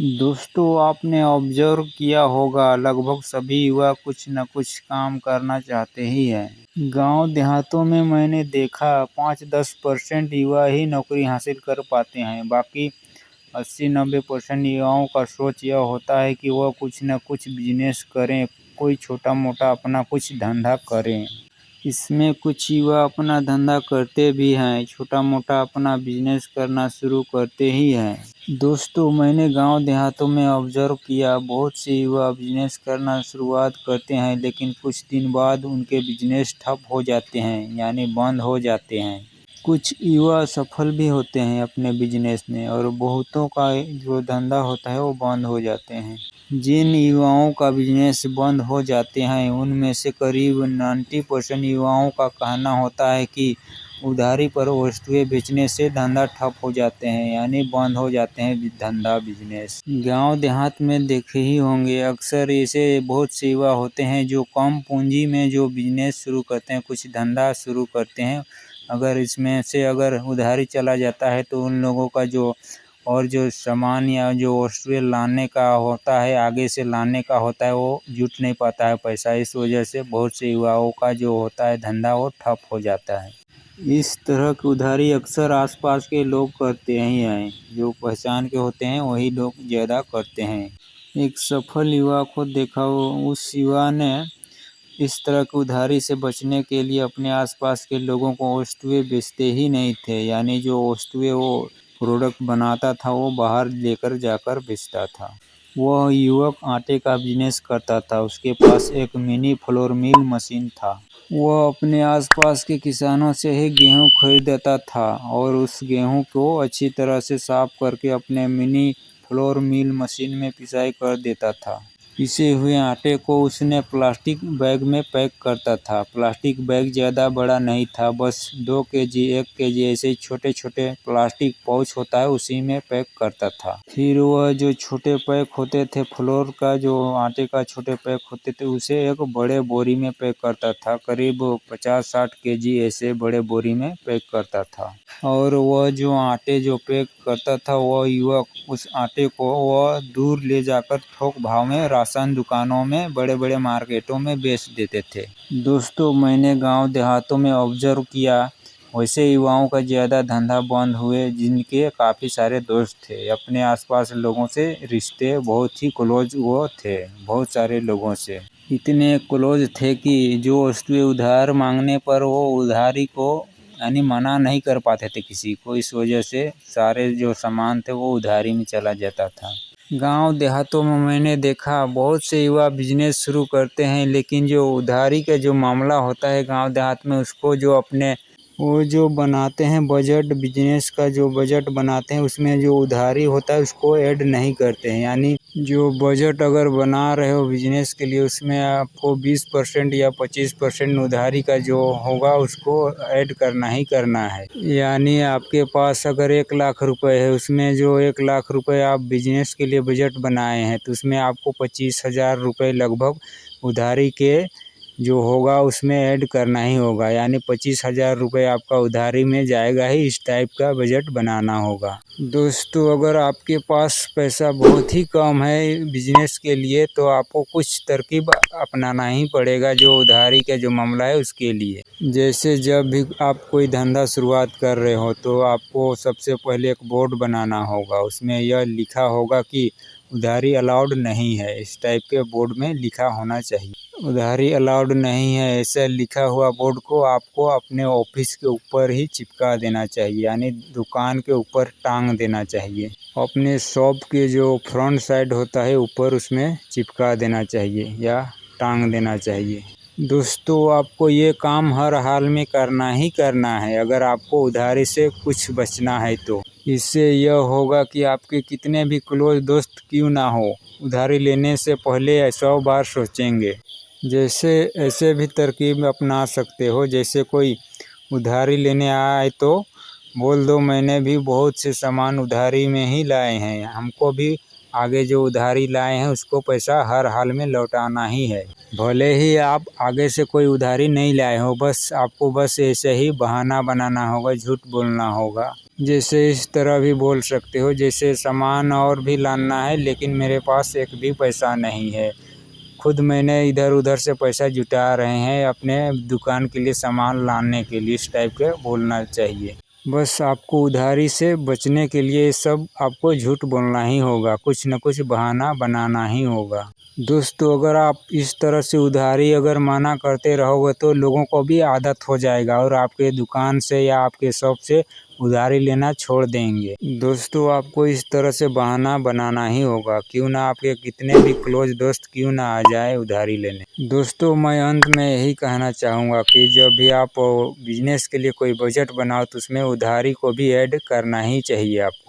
दोस्तों, आपने ऑब्जर्व किया होगा लगभग सभी युवा कुछ न कुछ काम करना चाहते ही हैं। गांव देहातों में मैंने देखा 5-10% युवा ही नौकरी हासिल कर पाते हैं। बाकी 80-90% युवाओं का सोच यह होता है कि वह कुछ न कुछ बिजनेस करें, कोई छोटा मोटा अपना कुछ धंधा करें। इसमें कुछ युवा अपना धंधा करते भी हैं, छोटा मोटा अपना बिजनेस करना शुरू करते ही हैं। दोस्तों, मैंने गांव देहातों में ऑब्जर्व किया, बहुत से युवा बिजनेस करना शुरुआत करते हैं, लेकिन कुछ दिन बाद उनके बिजनेस ठप हो जाते हैं, यानी बंद हो जाते हैं। कुछ युवा सफल भी होते हैं अपने बिजनेस में, और बहुतों का जो धंधा होता है वो बंद हो जाते हैं। जिन युवाओं का बिजनेस बंद हो जाते हैं, उनमें से करीब 90% युवाओं का कहना होता है कि उधारी पर वस्तुएं बेचने से धंधा ठप हो जाते हैं, यानी बंद हो जाते हैं धंधा बिजनेस। गांव देहात में देखे ही होंगे, अक्सर ऐसे बहुत से युवा होते हैं जो कम पूंजी में जो बिजनेस शुरू करते हैं, कुछ धंधा शुरू करते हैं। अगर इसमें से अगर उधारी चला जाता है तो उन लोगों का जो सामान या जो वस्तुएं लाने का होता है, आगे से लाने का होता है, वो जुट नहीं पाता है पैसा। इस वजह से बहुत से युवाओं का जो होता है धंधा वो ठप हो जाता है। इस तरह की उधारी अक्सर आसपास के लोग करते ही हैं, जो पहचान के होते हैं वही लोग ज़्यादा करते हैं। एक सफल युवा को देखा, उस युवा ने इस तरह की उधारी से बचने के लिए अपने आसपास के लोगों को वस्तुएं बेचते ही नहीं थे, यानी जो वस्तुएं वो प्रोडक्ट बनाता था वो बाहर लेकर जाकर बेचता था। वह युवक आटे का बिजनेस करता था, उसके पास एक मिनी फ्लोर मिल मशीन था। वह अपने आसपास के किसानों से ही गेहूं खरीदता था और उस गेहूं को अच्छी तरह से साफ करके अपने मिनी फ्लोर मिल मशीन में पिसाई कर देता था। पिसे हुए आटे को उसने प्लास्टिक बैग में पैक करता था। प्लास्टिक बैग ज़्यादा बड़ा नहीं था, बस 2 केजी 1 केजी ऐसे छोटे छोटे प्लास्टिक पाउच होता है, उसी में पैक करता था। फिर वह जो छोटे पैक होते थे, फ्लोर का जो आटे का छोटे पैक होते थे, उसे एक बड़े बोरी में पैक करता था। करीब 50-60 केजी ऐसे बड़े बोरी में पैक करता था। और वह जो आटे जो पैक करता था, वह युवक उस आटे को वह दूर ले जाकर थोक भाव में राशन दुकानों में, बड़े बड़े मार्केटों में बेच देते थे। दोस्तों, मैंने गांव देहातों में ऑब्जर्व किया, वैसे युवाओं का ज़्यादा धंधा बंद हुए जिनके काफ़ी सारे दोस्त थे। अपने आसपास लोगों से रिश्ते बहुत ही क्लोज वो थे, बहुत सारे लोगों से इतने क्लोज थे कि जो वस्तुएं उधार मांगने पर वो उधारी को यानी मना नहीं कर पाते थे किसी को। इस वजह से सारे जो सामान थे वो उधारी में चला जाता था। गांव देहातों में मैंने देखा बहुत से युवा बिजनेस शुरू करते हैं, लेकिन जो उधारी का जो मामला होता है गांव देहात में, उसको जो अपने वो जो बनाते हैं बजट, बिजनेस का जो बजट बनाते हैं, उसमें जो उधारी होता है उसको ऐड नहीं करते हैं। यानी जो बजट अगर बना रहे हो बिजनेस के लिए, उसमें आपको 20% या 25% उधारी का जो होगा उसको ऐड करना ही करना है। यानी आपके पास अगर 1 लाख रुपए है, उसमें जो 1 लाख रुपए आप बिजनेस के लिए बजट बनाए हैं, तो उसमें आपको 25,000 रुपये लगभग उधारी के जो होगा उसमें ऐड करना ही होगा। यानी 25,000 रुपये आपका उधारी में जाएगा ही, इस टाइप का बजट बनाना होगा। दोस्तों, अगर आपके पास पैसा बहुत ही कम है बिजनेस के लिए, तो आपको कुछ तरकीब अपनाना ही पड़ेगा जो उधारी का जो मामला है उसके लिए। जैसे जब भी आप कोई धंधा शुरुआत कर रहे हो, तो आपको सबसे पहले एक बोर्ड बनाना होगा, उसमें यह लिखा होगा कि उधारी अलाउड नहीं है। इस टाइप के बोर्ड में लिखा होना चाहिए। उधारी अलाउड नहीं है ऐसा लिखा हुआ बोर्ड को आपको अपने ऑफिस के ऊपर ही चिपका देना चाहिए, यानी दुकान के ऊपर टांग देना चाहिए। अपने शॉप के जो फ्रंट साइड होता है ऊपर उसमें चिपका देना चाहिए या टांग देना चाहिए। दोस्तों, आपको ये काम हर हाल में करना ही करना है अगर आपको उधारी से कुछ बचना है तो। इससे यह होगा कि आपके कितने भी क्लोज दोस्त क्यों ना हो, उधारी लेने से पहले 100 बार सोचेंगे। जैसे ऐसे भी तरकीब अपना सकते हो, जैसे कोई उधारी लेने आए तो बोल दो, मैंने भी बहुत से सामान उधारी में ही लाए हैं, हमको भी आगे जो उधारी लाए हैं उसको पैसा हर हाल में लौटाना ही है। भले ही आप आगे से कोई उधारी नहीं लाए हो, बस आपको बस ऐसे ही बहाना बनाना होगा, झूठ बोलना होगा। जैसे इस तरह भी बोल सकते हो, जैसे सामान और भी लाना है लेकिन मेरे पास एक भी पैसा नहीं है, खुद मैंने इधर उधर से पैसा जुटा रहे हैं अपने दुकान के लिए सामान लाने के लिए, इस टाइप के बोलना चाहिए। बस आपको उधारी से बचने के लिए सब आपको झूठ बोलना ही होगा, कुछ न कुछ बहाना बनाना ही होगा। दोस्तों, अगर आप इस तरह से उधारी अगर माना करते रहोगे तो लोगों को भी आदत हो जाएगा और आपके दुकान से या आपके शॉप से उधारी लेना छोड़ देंगे। दोस्तों, आपको इस तरह से बहाना बनाना ही होगा, क्यों ना आपके कितने भी क्लोज दोस्त क्यों ना आ जाए उधारी लेने। दोस्तों, मैं अंत में यही कहना चाहूँगा कि जब भी आप बिजनेस के लिए कोई बजट बनाओ तो उसमें उधारी को भी ऐड करना ही चाहिए आपको।